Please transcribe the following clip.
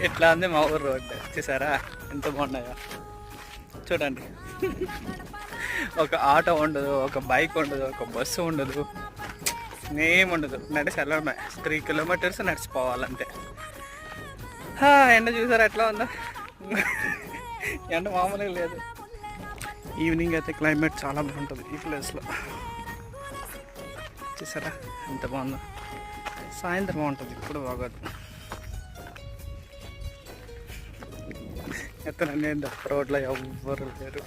ఎట్లా ఉంది మా ఊరు రోడ్డు చూసారా ఎంత బాగున్నాయో చూడండి. ఒక ఆటో ఉండదు, ఒక బైక్ ఉండదు, ఒక బస్సు ఉండదు, ఏముండదు. నడిచి వెళ్ళడమే 3 కిలోమీటర్స్ నడిచిపోవాలంతే. ఎండ చూసారా ఎట్లా ఉందో, ఎండ మామూలుగా లేదు. ఈవినింగ్ అయితే క్లైమేట్ చాలా బాగుంటుంది ఈ ప్లేస్లో. చూసారా ఎంత బాగుందో. సాయంత్రం బాగుంటుంది, ఇప్పుడు బాగోదు. ఎత్తనండి రోడ్లో ఎవ్వరు లేరు.